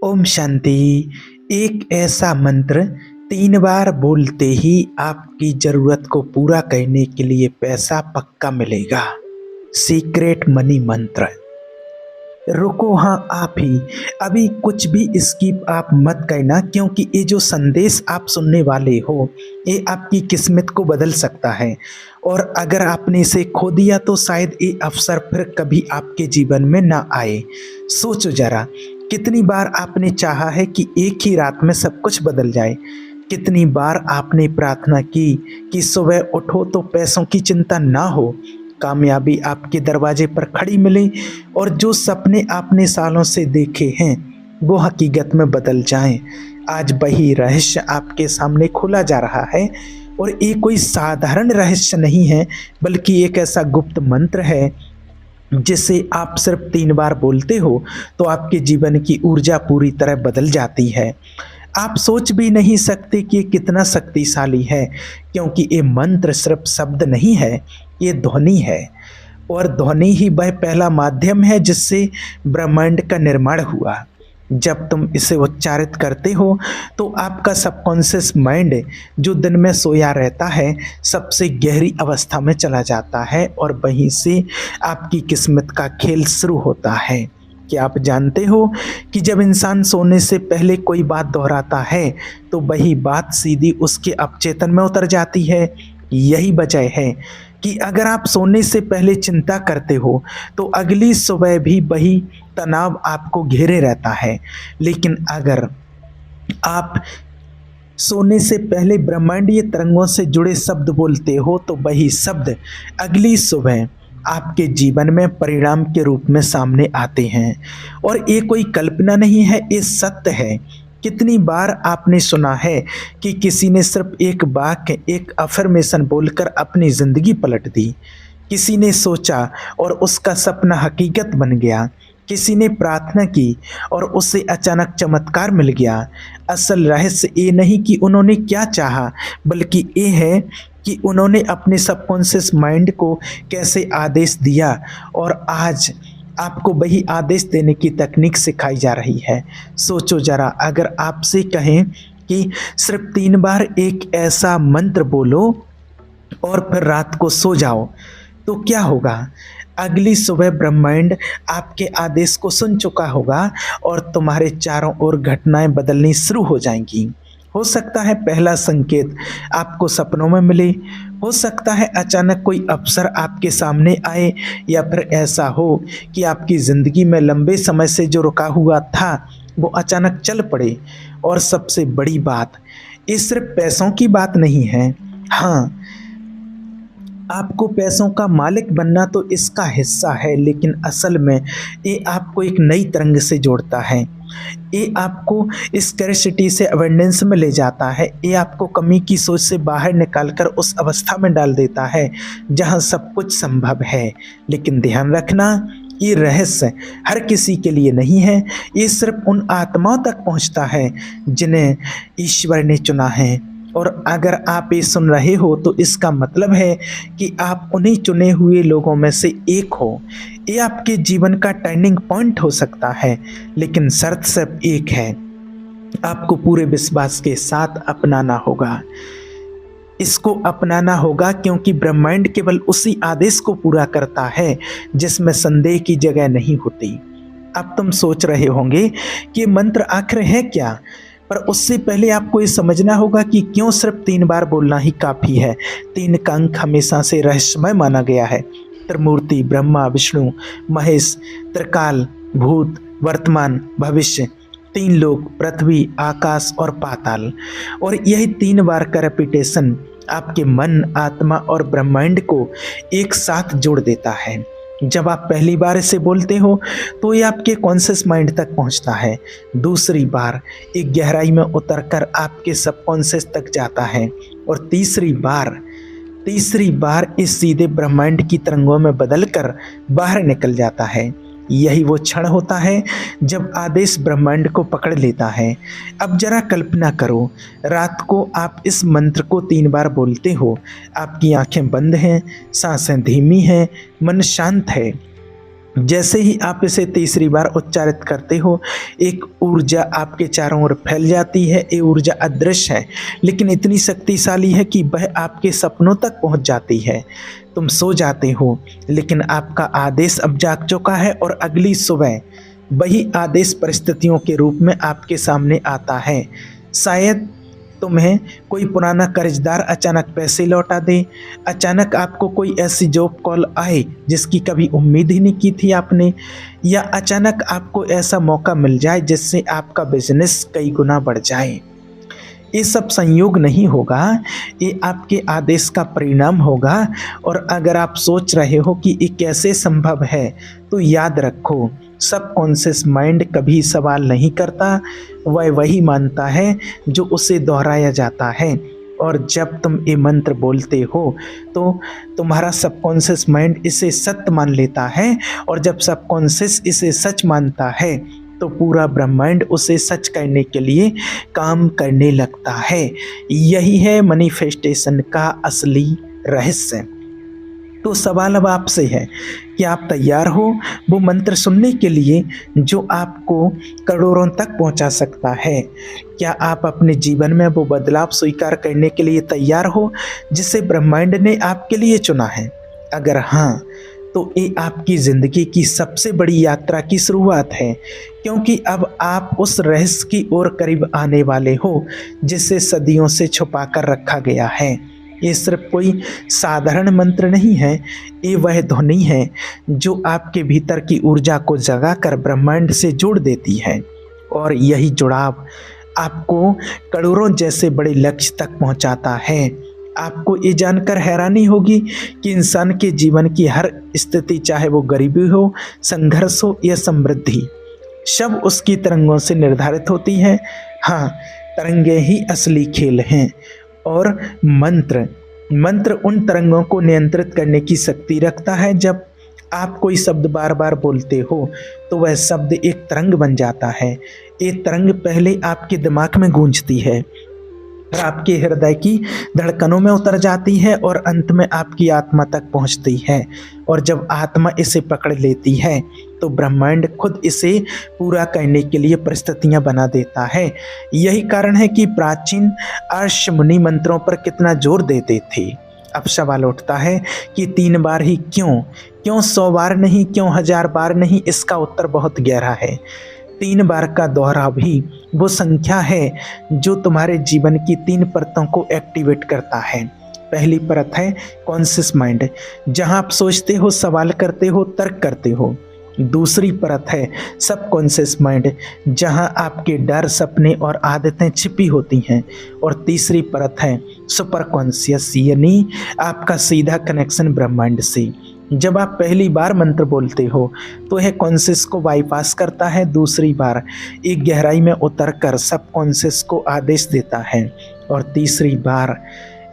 ओम शांति। एक ऐसा मंत्र 3 बार बोलते ही आपकी जरूरत को पूरा करने के लिए पैसा पक्का मिलेगा। सीक्रेट मनी मंत्र। रुको, हाँ आप ही, अभी कुछ भी स्किप आप मत करना, क्योंकि ये जो संदेश आप सुनने वाले हो ये आपकी किस्मत को बदल सकता है। और अगर आपने इसे खो दिया तो शायद ये अवसर फिर कभी आपके जीवन में ना आए। सोचो जरा, कितनी बार आपने चाहा है कि एक ही रात में सब कुछ बदल जाए। कितनी बार आपने प्रार्थना की कि सुबह उठो तो पैसों की चिंता ना हो, कामयाबी आपके दरवाजे पर खड़ी मिले और जो सपने आपने सालों से देखे हैं वो हकीकत में बदल जाएं। आज वही रहस्य आपके सामने खोला जा रहा है। और ये कोई साधारण रहस्य नहीं है, बल्कि एक ऐसा गुप्त मंत्र है जिसे आप सिर्फ 3 बार बोलते हो तो आपके जीवन की ऊर्जा पूरी तरह बदल जाती है। आप सोच भी नहीं सकते कि ये कितना शक्तिशाली है, क्योंकि ये मंत्र सिर्फ शब्द नहीं है, ये ध्वनि है। और ध्वनि ही वह पहला माध्यम है जिससे ब्रह्मांड का निर्माण हुआ। जब तुम इसे उच्चारित करते हो तो आपका सबकॉन्शियस माइंड, जो दिन में सोया रहता है, सबसे गहरी अवस्था में चला जाता है और वहीं से आपकी किस्मत का खेल शुरू होता है। क्या आप जानते हो कि जब इंसान सोने से पहले कोई बात दोहराता है तो वही बात सीधी उसके अवचेतन में उतर जाती है। यही वजह है कि अगर आप सोने से पहले चिंता करते हो तो अगली सुबह भी वही तनाव आपको घेरे रहता है। लेकिन अगर आप सोने से पहले ब्रह्मांडीय तरंगों से जुड़े शब्द बोलते हो तो वही शब्द अगली सुबह आपके जीवन में परिणाम के रूप में सामने आते हैं। और ये कोई कल्पना नहीं है, ये सत्य है। कितनी बार आपने सुना है कि किसी ने सिर्फ एक वाक्य, एक अफर्मेशन बोलकर अपनी जिंदगी पलट दी। किसी ने सोचा और उसका सपना हकीकत बन गया। किसी ने प्रार्थना की और उसे अचानक चमत्कार मिल गया। असल रहस्य ये नहीं कि उन्होंने क्या चाहा, बल्कि ये है कि उन्होंने अपने सबकॉन्शियस माइंड को कैसे आदेश दिया। और आज आपको वही आदेश देने की तकनीक सिखाई जा रही है। सोचो जरा, अगर आपसे कहें कि सिर्फ 3 बार एक ऐसा मंत्र बोलो और फिर रात को सो जाओ, तो क्या होगा? अगली सुबह ब्रह्मांड आपके आदेश को सुन चुका होगा और तुम्हारे चारों ओर घटनाएं बदलनी शुरू हो जाएंगी। हो सकता है पहला संकेत आपको सपनों में मिले, हो सकता है अचानक कोई अवसर आपके सामने आए, या फिर ऐसा हो कि आपकी ज़िंदगी में लंबे समय से जो रुका हुआ था वो अचानक चल पड़े। और सबसे बड़ी बात, ये सिर्फ पैसों की बात नहीं है। हाँ, आपको पैसों का मालिक बनना तो इसका हिस्सा है, लेकिन असल में ये आपको एक नई तरंग से जोड़ता है। ये आपको स्कैरसिटी से अवेंडेंस में ले जाता है। ये आपको कमी की सोच से बाहर निकालकर उस अवस्था में डाल देता है जहां सब कुछ संभव है। लेकिन ध्यान रखना, ये रहस्य हर किसी के लिए नहीं है। ये सिर्फ उन आत्माओं तक पहुंचता है जिन्हें ईश्वर ने चुना है। और अगर आप ये सुन रहे हो तो इसका मतलब है कि आप उन्हीं चुने हुए लोगों में से एक हो। ये आपके जीवन का टर्निंग पॉइंट हो सकता है, लेकिन शर्त सिर्फ एक है, आपको पूरे विश्वास के साथ अपनाना होगा। इसको अपनाना होगा क्योंकि ब्रह्मांड केवल उसी आदेश को पूरा करता है जिसमें संदेह की जगह नहीं होती। अब तुम सोच रहे होंगे कि मंत्र आखिर है क्या, पर उससे पहले आपको ये समझना होगा कि क्यों सिर्फ 3 बार बोलना ही काफ़ी है। 3 का अंक हमेशा से रहस्यमय माना गया है। त्रिमूर्ति ब्रह्मा विष्णु महेश, त्रिकाल, भूत, वर्तमान, भविष्य, 3 लोक, पृथ्वी, आकाश और पाताल। और यही 3 बार का रेपिटेशन आपके मन, आत्मा और ब्रह्मांड को एक साथ जोड़ देता है। जब आप पहली बार इसे बोलते हो तो ये आपके कॉन्शियस माइंड तक पहुंचता है। दूसरी बार एक गहराई में उतरकर आपके सबकॉन्शियस तक जाता है। और तीसरी बार इस सीधे ब्रह्मांड की तरंगों में बदलकर बाहर निकल जाता है। यही वो क्षण होता है जब आदेश ब्रह्मांड को पकड़ लेता है। अब जरा कल्पना करो, रात को आप इस मंत्र को 3 बार बोलते हो। आपकी आंखें बंद हैं, सांसें धीमी हैं, मन शांत है। जैसे ही आप इसे तीसरी बार उच्चारित करते हो, एक ऊर्जा आपके चारों ओर फैल जाती है। ये ऊर्जा अदृश्य है लेकिन इतनी शक्तिशाली है कि वह आपके सपनों तक पहुंच जाती है। तुम सो जाते हो लेकिन आपका आदेश अब जाग चुका है और अगली सुबह वही आदेश परिस्थितियों के रूप में आपके सामने आता है। शायद तुम्हें कोई पुराना कर्जदार अचानक पैसे लौटा दे, अचानक आपको कोई ऐसी जॉब कॉल आए जिसकी कभी उम्मीद ही नहीं की थी आपने, या अचानक आपको ऐसा मौका मिल जाए जिससे आपका बिजनेस कई गुना बढ़ जाए। ये सब संयोग नहीं होगा, ये आपके आदेश का परिणाम होगा। और अगर आप सोच रहे हो कि ये कैसे संभव है, तो याद रखो, सबकॉन्शियस माइंड कभी सवाल नहीं करता, वह वही मानता है जो उसे दोहराया जाता है। और जब तुम ये मंत्र बोलते हो तो तुम्हारा सबकॉन्शियस माइंड इसे सत्य मान लेता है, और जब सबकॉन्शियस इसे सच मानता है तो पूरा ब्रह्मांड उसे सच करने के लिए काम करने लगता है। यही है मैनिफेस्टेशन का असली रहस्य। तो सवाल अब आपसे है कि आप तैयार हो वो मंत्र सुनने के लिए जो आपको करोड़ों तक पहुंचा सकता है? क्या आप अपने जीवन में वो बदलाव स्वीकार करने के लिए तैयार हो जिसे ब्रह्मांड ने आपके लिए चुना है? अगर हाँ, तो ये आपकी ज़िंदगी की सबसे बड़ी यात्रा की शुरुआत है, क्योंकि अब आप उस रहस्य की ओर करीब आने वाले हो जिसे सदियों से छुपा कर रखा गया है। ये सिर्फ कोई साधारण मंत्र नहीं है, ये वह ध्वनि है जो आपके भीतर की ऊर्जा को जगाकर ब्रह्मांड से जोड़ देती है। और यही जुड़ाव आपको करोड़ों जैसे बड़े लक्ष्य तक पहुंचाता है। आपको ये जानकर हैरानी होगी कि इंसान के जीवन की हर स्थिति, चाहे वो गरीबी हो, संघर्ष हो या समृद्धि, सब उसकी तरंगों से निर्धारित होती है। हाँ, तरंगे ही असली खेल हैं। और मंत्र उन तरंगों को नियंत्रित करने की शक्ति रखता है। जब आप कोई शब्द बार बार बोलते हो तो वह शब्द एक तरंग बन जाता है। ये तरंग पहले आपके दिमाग में गूंजती है और आपके हृदय की धड़कनों में उतर जाती है और अंत में आपकी आत्मा तक पहुंचती है। और जब आत्मा इसे पकड़ लेती है तो ब्रह्मांड खुद इसे पूरा करने के लिए परिस्थितियां बना देता है। यही कारण है कि प्राचीन अर्ष मुनि मंत्रों पर कितना जोर देते थे। अब सवाल उठता है कि 3 बार ही क्यों? क्यों 100 बार नहीं? क्यों 1000 बार नहीं? इसका उत्तर बहुत गहरा है। 3 बार का दोहरा भी वो संख्या है जो तुम्हारे जीवन की 3 परतों को एक्टिवेट करता है। पहली परत है कॉन्शियस माइंड, जहां आप सोचते हो, सवाल करते हो, तर्क करते हो। दूसरी परत है सबकॉन्शियस माइंड, जहां आपके डर, सपने और आदतें छिपी होती हैं। और तीसरी परत है सुपर कॉन्शियस, यानी आपका सीधा कनेक्शन ब्रह्मांड से। जब आप पहली बार मंत्र बोलते हो तो यह कॉन्शियस को बाईपास करता है, दूसरी बार एक गहराई में उतरकर सबकॉन्शियस को आदेश देता है, और तीसरी बार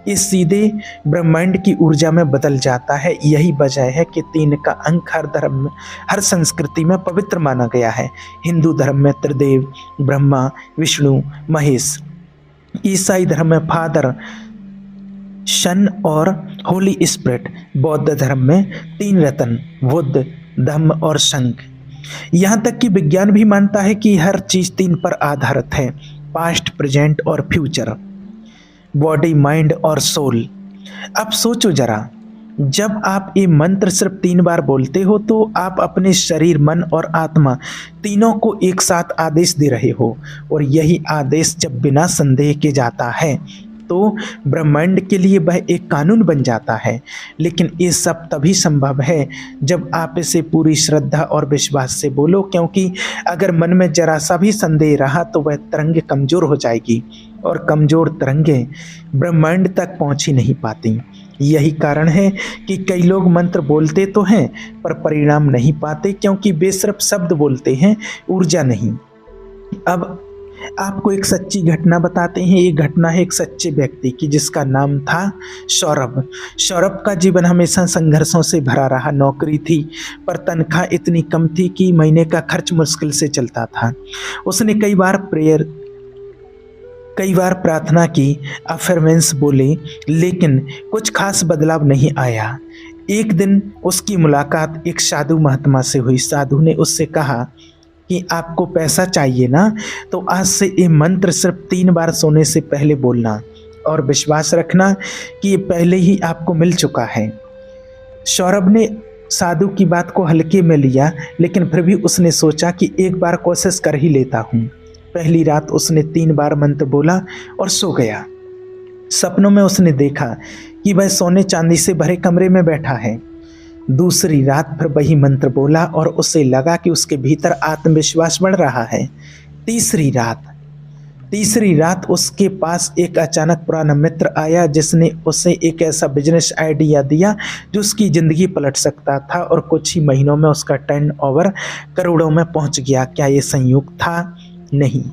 इस सीधे ब्रह्मांड की ऊर्जा में बदल जाता है। यही वजह है कि 3 का अंक हर धर्म में, हर संस्कृति में पवित्र माना गया है। हिंदू धर्म में त्रिदेव, ब्रह्मा, विष्णु, महेश। ईसाई धर्म में फादर, सन और होली स्पिरिट। बौद्ध धर्म में 3 रत्न, बुद्ध, धम्म और संघ। यहाँ तक कि विज्ञान भी मानता है कि हर चीज 3 पर आधारित है, पास्ट, प्रेजेंट और फ्यूचर, बॉडी, माइंड और सोल। अब सोचो जरा, जब आप ये मंत्र सिर्फ 3 बार बोलते हो तो आप अपने शरीर, मन और आत्मा तीनों को एक साथ आदेश दे रहे हो। और यही आदेश जब बिना संदेह के जाता है तो ब्रह्मांड के लिए वह एक कानून बन जाता है। लेकिन ये सब तभी संभव है जब आप इसे पूरी श्रद्धा और विश्वास से बोलो, क्योंकि अगर मन में जरा सा भी संदेह रहा तो वह तरंग कमज़ोर हो जाएगी, और कमज़ोर तरंगें ब्रह्मांड तक पहुंच ही नहीं पाती। यही कारण है कि कई लोग मंत्र बोलते तो हैं पर परिणाम नहीं पाते, क्योंकि वे सिर्फ शब्द बोलते हैं, ऊर्जा नहीं। अब आपको एक सच्ची घटना बताते हैं। ये घटना है एक सच्चे व्यक्ति की, जिसका नाम था सौरभ। सौरभ का जीवन हमेशा संघर्षों से भरा रहा। नौकरी थी पर तनख्वाह इतनी कम थी कि महीने का खर्च मुश्किल से चलता था। उसने कई बार प्रार्थना की, अफर्मेंस बोले, लेकिन कुछ खास बदलाव नहीं आया। एक दिन उसकी मुलाकात एक साधु महात्मा से हुई। साधु ने उससे कहा कि आपको पैसा चाहिए ना, तो आज से ये मंत्र सिर्फ 3 बार सोने से पहले बोलना और विश्वास रखना कि ये पहले ही आपको मिल चुका है। सौरभ ने साधु की बात को हल्के में लिया, लेकिन फिर भी उसने सोचा कि एक बार कोशिश कर ही लेता हूँ। पहली रात उसने 3 बार मंत्र बोला और सो गया। सपनों में उसने देखा कि वह सोने चांदी से भरे कमरे में बैठा है। दूसरी रात फिर वही मंत्र बोला और उसे लगा कि उसके भीतर आत्मविश्वास बढ़ रहा है। तीसरी रात उसके पास एक अचानक पुराना मित्र आया, जिसने उसे एक ऐसा बिजनेस आइडिया दिया जो उसकी ज़िंदगी पलट सकता था और कुछ ही महीनों में उसका टर्नओवर करोड़ों में पहुंच गया। क्या ये संयोग था? नहीं,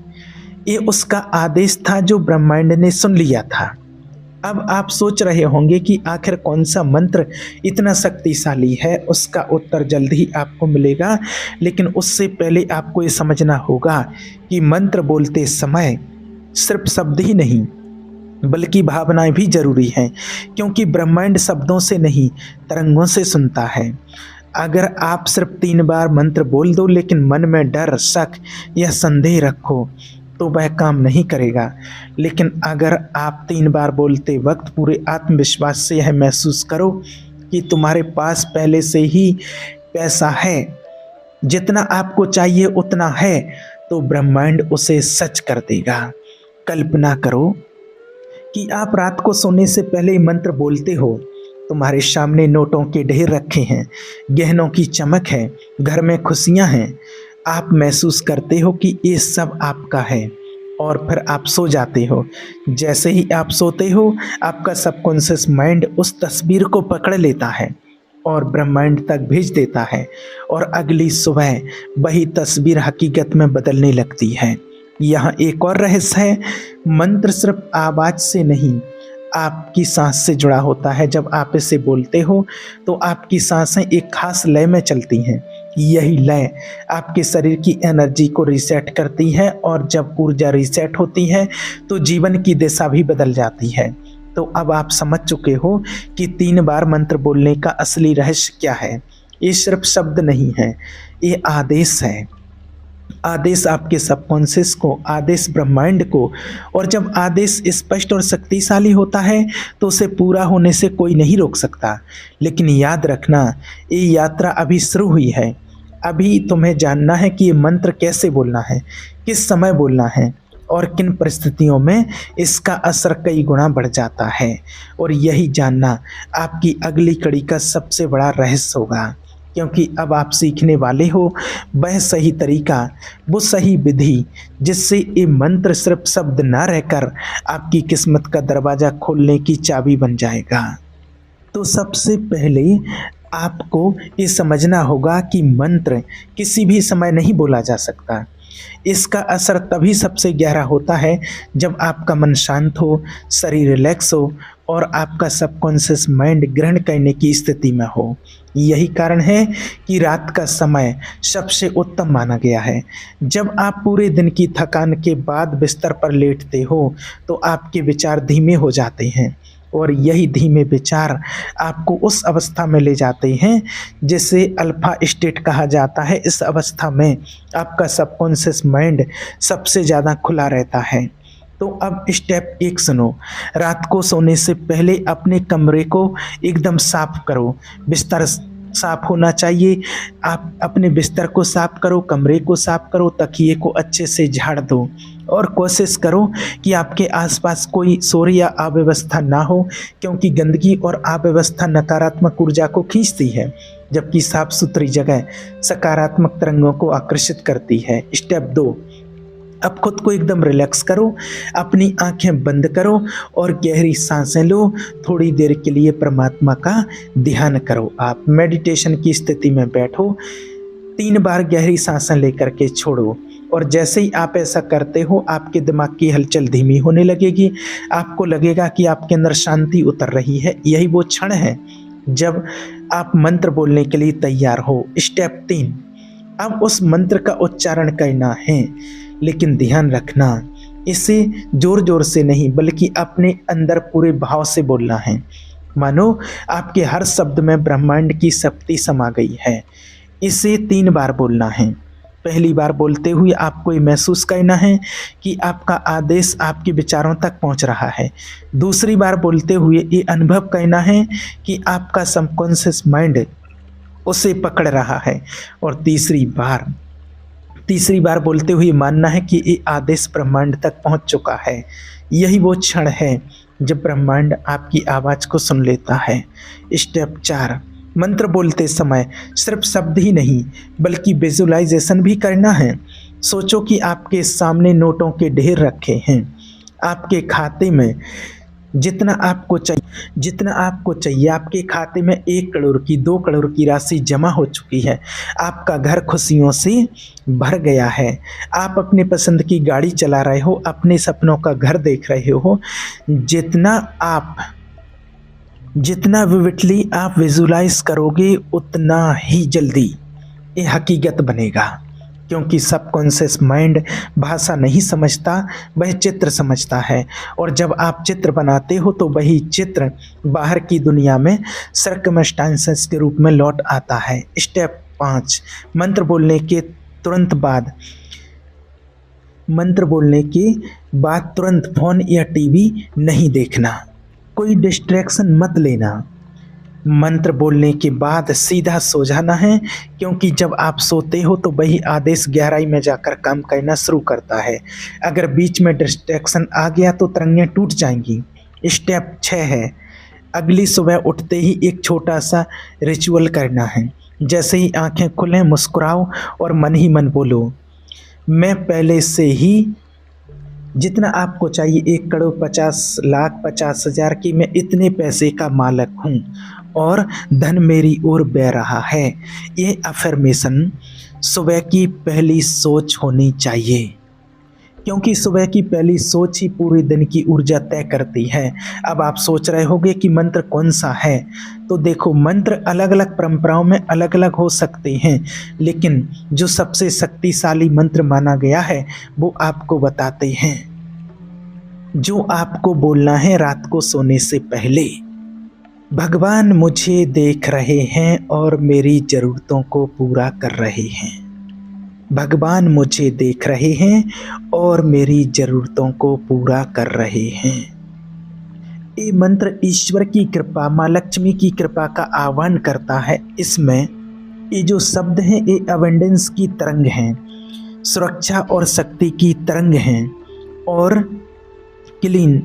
ये उसका आदेश था जो ब्रह्मांड ने सुन लिया था। अब आप सोच रहे होंगे कि आखिर कौन सा मंत्र इतना शक्तिशाली है। उसका उत्तर जल्द ही आपको मिलेगा, लेकिन उससे पहले आपको ये समझना होगा कि मंत्र बोलते समय सिर्फ शब्द ही नहीं बल्कि भावनाएं भी जरूरी हैं, क्योंकि ब्रह्मांड शब्दों से नहीं तरंगों से सुनता है। अगर आप सिर्फ 3 बार मंत्र बोल दो लेकिन मन में डर, शक या संदेह रखो तो वह काम नहीं करेगा। लेकिन अगर आप 3 बार बोलते वक्त पूरे आत्मविश्वास से यह महसूस करो कि तुम्हारे पास पहले से ही पैसा है, जितना आपको चाहिए उतना है, तो ब्रह्मांड उसे सच कर देगा। कल्पना करो कि आप रात को सोने से पहले मंत्र बोलते हो। तुम्हारे सामने नोटों के ढेर रखे हैं, गहनों की चमक है, घर में खुशियां हैं। आप महसूस करते हो कि ये सब आपका है और फिर आप सो जाते हो। जैसे ही आप सोते हो, आपका सबकॉन्शियस माइंड उस तस्वीर को पकड़ लेता है और ब्रह्मांड तक भेज देता है और अगली सुबह वही तस्वीर हकीकत में बदलने लगती है। यहाँ एक और रहस्य है, मंत्र सिर्फ आवाज़ से नहीं आपकी सांस से जुड़ा होता है। जब आप इसे बोलते हो तो आपकी सांसें एक खास लय में चलती हैं। यही लय आपके शरीर की एनर्जी को रीसेट करती है और जब ऊर्जा रीसेट होती है तो जीवन की दिशा भी बदल जाती है। तो अब आप समझ चुके हो कि 3 बार मंत्र बोलने का असली रहस्य क्या है। ये सिर्फ शब्द नहीं है, ये आदेश है। आदेश आपके सबकॉन्शियस को, आदेश ब्रह्मांड को, और जब आदेश स्पष्ट और शक्तिशाली होता है तो उसे पूरा होने से कोई नहीं रोक सकता। लेकिन याद रखना, ये यात्रा अभी शुरू हुई है। अभी तुम्हें जानना है कि ये मंत्र कैसे बोलना है, किस समय बोलना है और किन परिस्थितियों में इसका असर कई गुना बढ़ जाता है। और यही जानना आपकी अगली कड़ी का सबसे बड़ा रहस्य होगा, क्योंकि अब आप सीखने वाले हो वह सही तरीका, वो सही विधि, जिससे ये मंत्र सिर्फ शब्द ना रहकर आपकी किस्मत का दरवाज़ा खोलने की चाबी बन जाएगा। तो सबसे पहले आपको ये समझना होगा कि मंत्र किसी भी समय नहीं बोला जा सकता। इसका असर तभी सबसे गहरा होता है जब आपका मन शांत हो, शरीर रिलैक्स हो और आपका सबकॉन्शियस माइंड ग्रहण करने की स्थिति में हो। यही कारण है कि रात का समय सबसे उत्तम माना गया है। जब आप पूरे दिन की थकान के बाद बिस्तर पर लेटते हो तो आपके विचार धीमे हो जाते हैं और यही धीमे विचार आपको उस अवस्था में ले जाते हैं जिसे अल्फा स्टेट कहा जाता है। इस अवस्था में आपका सबकॉन्शियस माइंड सबसे ज़्यादा खुला रहता है। तो अब स्टेप 1 सुनो। रात को सोने से पहले अपने कमरे को एकदम साफ करो। बिस्तर साफ होना चाहिए। आप अपने बिस्तर को साफ करो, कमरे को साफ करो, तकिए को अच्छे से झाड़ दो और कोशिश करो कि आपके आसपास कोई शोर या अव्यवस्था ना हो, क्योंकि गंदगी और अव्यवस्था नकारात्मक ऊर्जा को खींचती है, जबकि साफ सुथरी जगह सकारात्मक तरंगों को आकर्षित करती है। स्टेप 2, अब खुद को एकदम रिलैक्स करो, अपनी आंखें बंद करो और गहरी सांसें लो। थोड़ी देर के लिए परमात्मा का ध्यान करो। आप मेडिटेशन की स्थिति में बैठो, 3 बार गहरी सांसें लेकर के छोड़ो और जैसे ही आप ऐसा करते हो आपके दिमाग की हलचल धीमी होने लगेगी। आपको लगेगा कि आपके अंदर शांति उतर रही है। यही वो क्षण है जब आप मंत्र बोलने के लिए तैयार हो। स्टेप 3, अब उस मंत्र का उच्चारण करना है, लेकिन ध्यान रखना इसे जोर जोर से नहीं बल्कि अपने अंदर पूरे भाव से बोलना है। मानो आपके हर शब्द में ब्रह्मांड की शक्ति समा गई है। इसे 3 बार बोलना है। पहली बार बोलते हुए आपको ये महसूस करना है कि आपका आदेश आपके विचारों तक पहुंच रहा है। दूसरी बार बोलते हुए ये अनुभव करना है कि आपका सबकॉन्शियस माइंड उसे पकड़ रहा है। और तीसरी बार बोलते हुए मानना है कि ये आदेश ब्रह्मांड तक पहुंच चुका है। यही वो क्षण है जब ब्रह्मांड आपकी आवाज़ को सुन लेता है। स्टेप 4, मंत्र बोलते समय सिर्फ शब्द ही नहीं बल्कि विजुअलाइजेशन भी करना है। सोचो कि आपके सामने नोटों के ढेर रखे हैं। आपके खाते में जितना आपको चाहिए आपके खाते में 1 करोड़ की 2 करोड़ की राशि जमा हो चुकी है। आपका घर खुशियों से भर गया है। आप अपनी पसंद की गाड़ी चला रहे हो, अपने सपनों का घर देख रहे हो। जितना विविडली आप विजुलाइज करोगे उतना ही जल्दी ये हकीकत बनेगा, क्योंकि सबकॉन्शियस माइंड भाषा नहीं समझता, वह चित्र समझता है। और जब आप चित्र बनाते हो तो वही चित्र बाहर की दुनिया में सर्कमस्टांसेस के रूप में लौट आता है। स्टेप 5, मंत्र बोलने के बाद तुरंत फोन या टीवी नहीं देखना। कोई डिस्ट्रैक्शन मत लेना। मंत्र बोलने के बाद सीधा सो जाना है, क्योंकि जब आप सोते हो तो वही आदेश गहराई में जाकर काम करना शुरू करता है। अगर बीच में डिस्ट्रैक्शन आ गया तो तरंगें टूट जाएंगी। स्टेप 6 है, अगली सुबह उठते ही एक छोटा सा रिचुअल करना है। जैसे ही आंखें खुलें मुस्कुराओ और मन ही मन बोलो, मैं पहले से ही जितना आपको चाहिए 1 करोड़ 50 लाख 50,000 की मैं इतने पैसे का मालिक हूँ और धन मेरी ओर बह रहा है। ये अफर्मेशन सुबह की पहली सोच होनी चाहिए, क्योंकि सुबह की पहली सोच ही पूरे दिन की ऊर्जा तय करती है। अब आप सोच रहे होंगे कि मंत्र कौन सा है, तो देखो मंत्र अलग अलग परंपराओं में अलग अलग हो सकते हैं, लेकिन जो सबसे शक्तिशाली मंत्र माना गया है वो आपको बताते हैं, जो आपको बोलना है रात को सोने से पहले। भगवान मुझे देख रहे हैं और मेरी ज़रूरतों को पूरा कर रहे हैं। भगवान मुझे देख रहे हैं और मेरी ज़रूरतों को पूरा कर रहे हैं। ये मंत्र ईश्वर की कृपा, माँ लक्ष्मी की कृपा का आह्वान करता है। इसमें ये जो शब्द हैं ये अवेंडेंस की तरंग हैं, सुरक्षा और शक्ति की तरंग हैं। और क्लीन,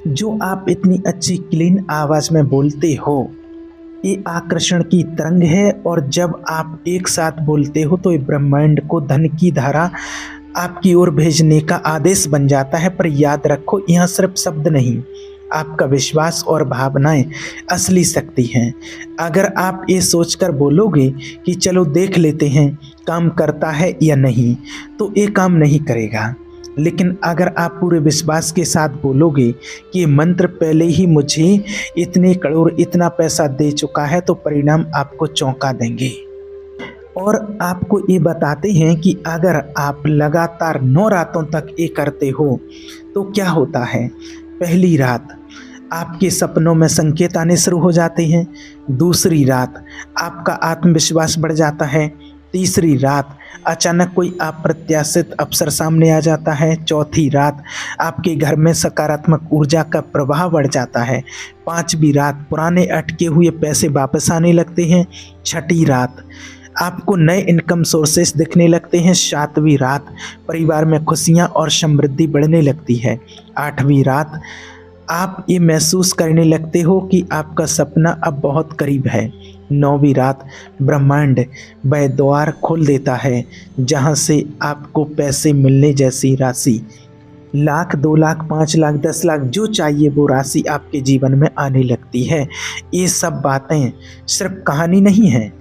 जो आप इतनी अच्छी क्लीन आवाज़ में बोलते हो, ये आकर्षण की तरंग है। और जब आप एक साथ बोलते हो तो ये ब्रह्मांड को धन की धारा आपकी ओर भेजने का आदेश बन जाता है। पर याद रखो, यहाँ सिर्फ शब्द नहीं, आपका विश्वास और भावनाएं असली शक्ति हैं। अगर आप ये सोचकर बोलोगे कि चलो देख लेते हैं काम करता है या नहीं, तो ये काम नहीं करेगा। लेकिन अगर आप पूरे विश्वास के साथ बोलोगे कि ये मंत्र पहले ही मुझे इतने करोड़ इतना पैसा दे चुका है, तो परिणाम आपको चौंका देंगे। और आपको ये बताते हैं कि अगर आप लगातार 9 रातों तक ये करते हो तो क्या होता है। पहली रात आपके सपनों में संकेत आने शुरू हो जाते हैं। दूसरी रात आपका आत्मविश्वास बढ़ जाता है। तीसरी रात अचानक कोई अप्रत्याशित अवसर सामने आ जाता है। चौथी रात आपके घर में सकारात्मक ऊर्जा का प्रवाह बढ़ जाता है। 5वीं रात पुराने अटके हुए पैसे वापस आने लगते हैं। 6ठी रात आपको नए इनकम सोर्सेस दिखने लगते हैं। 7वीं रात परिवार में खुशियां और समृद्धि बढ़ने लगती है। 8वीं रात आप ये महसूस करने लगते हो कि आपका सपना अब बहुत करीब है। 9वीं रात ब्रह्मांड वह द्वार खोल देता है जहाँ से आपको पैसे मिलने जैसी राशि, लाख 2 लाख 5 लाख 10 लाख जो चाहिए वो राशि आपके जीवन में आने लगती है। ये सब बातें सिर्फ कहानी नहीं है,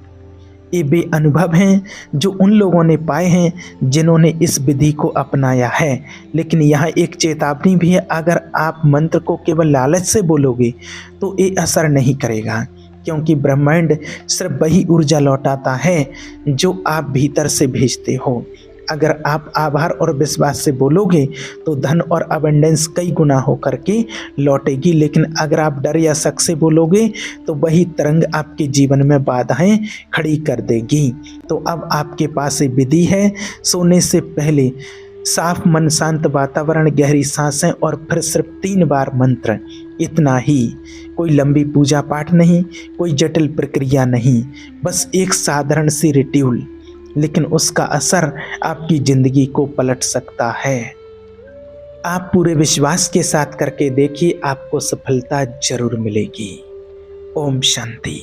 ये वे अनुभव हैं जो उन लोगों ने पाए हैं जिन्होंने इस विधि को अपनाया है। लेकिन यहाँ एक चेतावनी भी है, अगर आप मंत्र को केवल लालच से बोलोगे तो ये असर नहीं करेगा, क्योंकि ब्रह्मांड सिर्फ वही ऊर्जा लौटाता है जो आप भीतर से भेजते हो। अगर आप आभार और विश्वास से बोलोगे तो धन और अबंडेंस कई गुना होकर के लौटेगी। लेकिन अगर आप डर या शक से बोलोगे तो वही तरंग आपके जीवन में बाधाएं खड़ी कर देगी। तो अब आपके पास एक विधि है। सोने से पहले साफ मन, शांत वातावरण, गहरी सांसें और फिर सिर्फ 3 बार मंत्र, इतना ही। कोई लंबी पूजा पाठ नहीं, कोई जटिल प्रक्रिया नहीं, बस एक साधारण सी रिट्यूल, लेकिन उसका असर आपकी जिंदगी को पलट सकता है। आप पूरे विश्वास के साथ करके देखिए, आपको सफलता जरूर मिलेगी। ओम शांति।